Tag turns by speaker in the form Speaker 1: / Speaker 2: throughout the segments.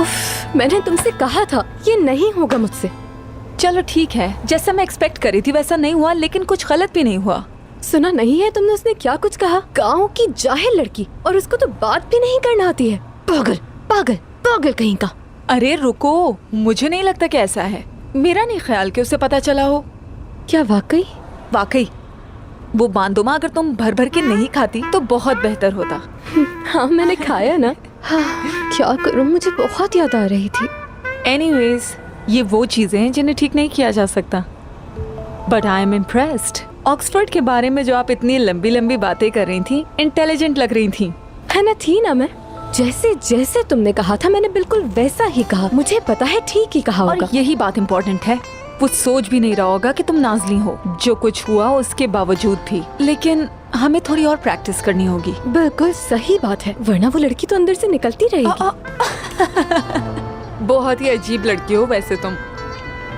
Speaker 1: उफ, मैंने तुमसे कहा था ये नहीं होगा मुझसे।
Speaker 2: चलो ठीक है, जैसा मैं एक्सपेक्ट कर रही थी वैसा नहीं हुआ, लेकिन कुछ गलत भी नहीं हुआ।
Speaker 1: सुना नहीं है तुमने उसने क्या कुछ कहा? गाँव की जाहिल लड़की, और उसको तो बात भी नहीं करना आती है। पागल पागल पागल कहीं का।
Speaker 2: अरे रुको, मुझे नहीं लगता कि ऐसा है। मेरा नहीं ख्याल कि उसे पता चला हो।
Speaker 1: क्या वाकई?
Speaker 2: वाकई वो बांदुमा अगर तुम भर भर के नहीं खाती तो बहुत बेहतर होता।
Speaker 1: हाँ मैंने खाया ना। हाँ, क्या करूँ, मुझे बहुत याद आ रही थी।
Speaker 2: एनीवेज, ये वो चीजें हैं जिन्हें ठीक नहीं किया जा सकता। But I am impressed. Oxford के बारे में जो आप इतनी लंबी लंबी बातें कर रही थी, इंटेलिजेंट लग रही थी।
Speaker 1: है ना, थी ना मैं। जैसे जैसे तुमने कहा था मैंने बिल्कुल वैसा ही कहा। मुझे पता है ठीक ही कहा होगा।
Speaker 2: और यही बात इम्पोर्टेंट है। वो सोच भी नहीं रहा होगा कि तुम नाज़ली हो, जो कुछ हुआ उसके बावजूद भी। लेकिन हमें थोड़ी और प्रैक्टिस करनी होगी।
Speaker 1: बिल्कुल सही बात है, वरना वो लड़की तो अंदर से निकलती रहेगी।
Speaker 2: बहुत ही अजीब लड़की हो वैसे तुम।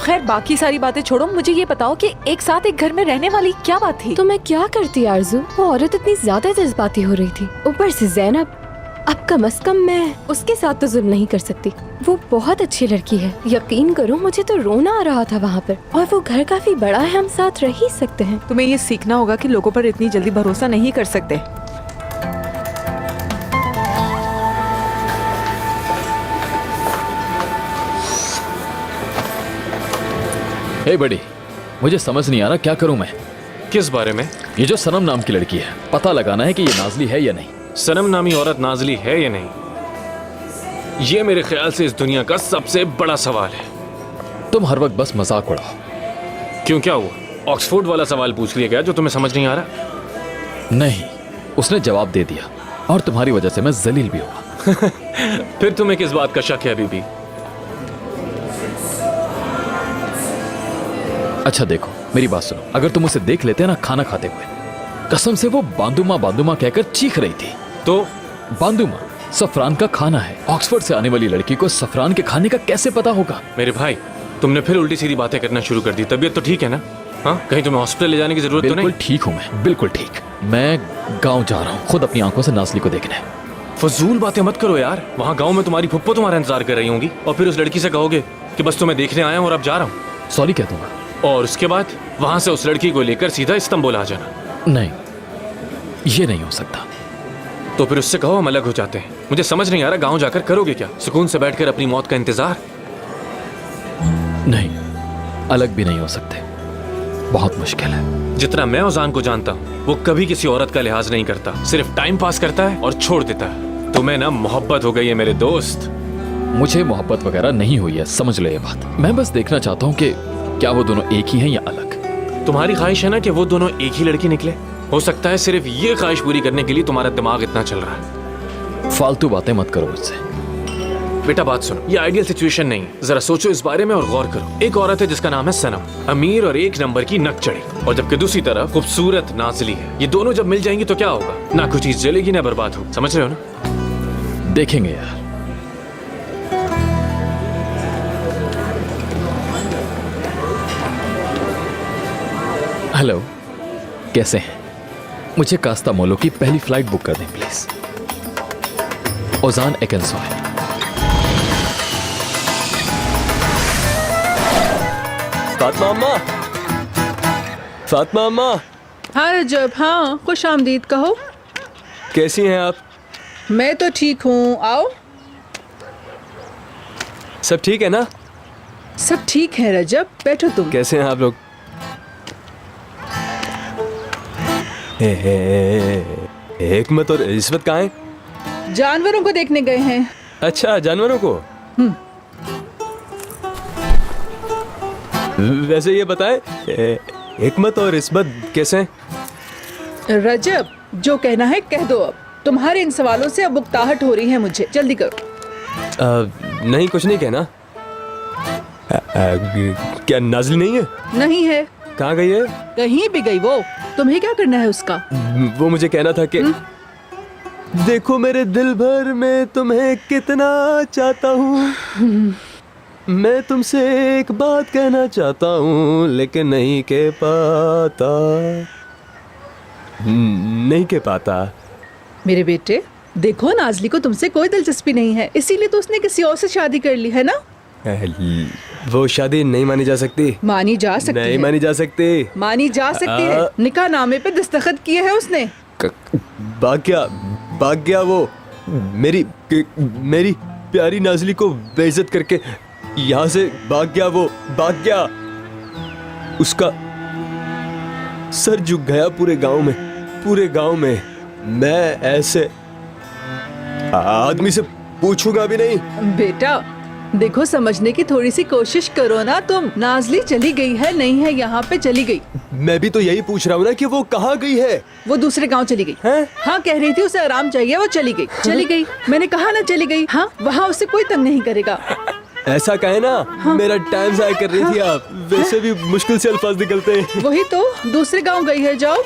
Speaker 2: खैर बाकी सारी बातें छोड़ो, मुझे ये बताओ कि एक साथ एक घर में रहने वाली क्या बात थी?
Speaker 1: तो मैं क्या करती आरज़ू, वो औरत इतनी ज्यादा जज्बाती हो रही थी। ऊपर से ज़ैनब, अब कम से कम मैं उसके साथ तो जुल्म नहीं कर सकती। वो बहुत अच्छी लड़की है, यकीन करो मुझे तो रोना आ रहा था वहाँ पर। और वो घर काफी बड़ा है, हम साथ रह ही सकते हैं।
Speaker 2: तुम्हें ये सीखना होगा कि लोगों पर इतनी जल्दी भरोसा नहीं कर सकते।
Speaker 3: हे बड़ी, मुझे समझ नहीं आ रहा क्या करूं मैं।
Speaker 4: किस बारे में?
Speaker 3: ये जो सनम नाम की लड़की है, पता लगाना है कि ये नाज़ली है या नहीं।
Speaker 4: सनम नामी औरत नाज़ली है या नहीं, ये मेरे ख्याल से इस दुनिया का सबसे बड़ा सवाल है।
Speaker 3: तुम हर वक्त बस मजाक उड़ाओ।
Speaker 4: क्यों, क्या हुआ? ऑक्सफोर्ड वाला सवाल पूछ लिया गया जो तुम्हें समझ नहीं आ रहा?
Speaker 3: नहीं, उसने जवाब दे दिया और तुम्हारी वजह से मैं जलील भी हुआ।
Speaker 4: फिर तुम्हें किस बात का शक है बीबी?
Speaker 3: अच्छा देखो, मेरी बात सुनो। अगर तुम उसे देख लेते ना खाना खाते हुए, कसम से वो बांदुमा बांदुमा कहकर चीख रही थी।
Speaker 4: तो
Speaker 3: बांदुमा सफरान का खाना है। ऑक्सफोर्ड से आने वाली लड़की को सफरान के खाने का कैसे पता होगा?
Speaker 4: मेरे भाई, तुमने फिर उल्टी सीधी बातें करना शुरू कर दी। तबीयत तो ठीक है ना? हाँ, कहीं तुम्हें हॉस्पिटल ले जाने की जरूरत तो नहीं?
Speaker 3: बिल्कुल ठीक हूँ मैं, बिल्कुल ठीक। मैं गाँव जा रहा हूँ खुद अपनी आंखों से नाज़ली को देखने।
Speaker 4: फजूल बातें मत करो यार। वहाँ गाँव में तुम्हारी फुप्पो तुम्हारा इंतजार कर रही होंगी, और फिर उस लड़की से कहोगे कि बस तुम्हें देखने आया हूँ और अब जा रहा हूँ।
Speaker 3: सॉरी कह दूंगा।
Speaker 4: और उसके बाद वहां से उस लड़की को लेकर सीधा इस्तांबुल आ जाना।
Speaker 3: नहीं, ये नहीं हो सकता।
Speaker 4: तो फिर उससे कहो हम अलग हो जाते हैं। मुझे समझ नहीं आ रहा गांव जाकर करोगे क्या? सुकून से बैठकर अपनी मौत का इंतजार?
Speaker 3: नहीं, अलग भी नहीं हो सकते, बहुत मुश्किल है।
Speaker 4: जितना मैं उजान को जानता हूँ, वो कभी किसी औरत का लिहाज नहीं करता, सिर्फ टाइम पास करता है और छोड़ देता है। तुम्हें ना मोहब्बत हो गई है मेरे दोस्त।
Speaker 3: मुझे मोहब्बत वगैरह नहीं हुई है, समझ लो ये बात। मैं बस देखना चाहता हूँ कि क्या वो दोनों एक ही हैं या अलग।
Speaker 4: तुम्हारी ख्वाहिश है ना कि वो दोनों एक ही लड़की निकले? हो सकता है सिर्फ ये ख्वाहिश पूरी करने के लिए तुम्हारा दिमाग इतना चल रहा है।
Speaker 3: फालतू बातें मत करो मुझसे।
Speaker 4: बेटा बात सुनो, ये आइडियल सिचुएशन नहीं। जरा सोचो इस बारे में और गौर करो। एक औरत है जिसका नाम है सनम, अमीर और एक नंबर की नकचड़ी, और जबकि दूसरी तरफ खूबसूरत नाज़ली है। ये दोनों जब मिल जाएंगी तो क्या होगा? ना कोई चीज जलेगी ना बर्बाद हो। समझ रहे हो ना?
Speaker 3: देखेंगे यार। हेलो, कैसे हैं? मुझे कास्ता मोलो की पहली फ्लाइट बुक कर दें प्लीज। ओजान एकेंसॉय।
Speaker 5: फातिमा अम्मा, फातिमा अम्मा।
Speaker 6: हाँ रजब, हाँ खुश आमदीद। कहो
Speaker 5: कैसी हैं आप?
Speaker 6: मैं तो ठीक हूँ, आओ।
Speaker 5: सब ठीक है ना?
Speaker 6: सब ठीक है रजब, बैठो तुम।
Speaker 5: कैसे हैं आप लोग? हिकमत और इस्मत कहाँ हैं?
Speaker 6: जानवरों को देखने गए हैं।
Speaker 5: अच्छा, जानवरों को। वैसे ये बताएं, हिकमत और इस्मत कैसे हैं?
Speaker 6: रजब, जो कहना है कह दो। अब तुम्हारे इन सवालों से अब उकताहट हो रही है मुझे, जल्दी करो।
Speaker 5: नहीं, कुछ नहीं कहना। क्या नाज़ली नहीं है?
Speaker 6: नहीं है।
Speaker 5: कहाँ गई है?
Speaker 6: कहीं भी गई वो, तुम्हें क्या करना है उसका?
Speaker 5: वो मुझे कहना था कि देखो मेरे दिल भर में तुम्हें कितना चाहता हूँ। मैं तुमसे एक बात कहना चाहता हूँ लेकिन नहीं कह पाता। नहीं कह पाता।
Speaker 6: मेरे बेटे, देखो नाजली को तुमसे कोई दिलचस्पी नहीं है, इसीलिए तो उसने किसी और से शादी कर ली है ना।
Speaker 5: वो शादी नहीं मानी जा सकती।
Speaker 6: मानी जा सकती
Speaker 5: नहीं
Speaker 6: है।
Speaker 5: मानी जा सकती।
Speaker 6: मानी जा सकती है। निकाह नामे पे दस्तखत किए हैं उसने।
Speaker 5: भाग्या वो मेरी प्यारी नाजली को बेइज्जत करके यहाँ से भाग गया। उसका सर झुक गया पूरे गांव में। मैं ऐसे आदमी से पूछूंगा भी नहीं।
Speaker 6: बेटा देखो, समझने की थोड़ी सी कोशिश करो ना तुम। नाजली चली गई है, नहीं है यहाँ पे, चली गई।
Speaker 5: मैं भी तो यही पूछ रहा हूँ ना कि वो कहाँ गई है।
Speaker 6: वो दूसरे गांव चली गई
Speaker 5: हैं?
Speaker 6: हाँ, कह रही थी उसे आराम चाहिए, वो चली गई। मैंने कहा ना चली गई। हाँ, वहाँ उसे कोई तंग नहीं करेगा।
Speaker 5: ऐसा कहे ना।
Speaker 6: हाँ।
Speaker 5: मेरा टाइम जाया कर रही थी आप। वैसे भी मुश्किल से अल्फाज निकलते हैं।
Speaker 6: वही तो, दूसरे गांव गई है, जाओ।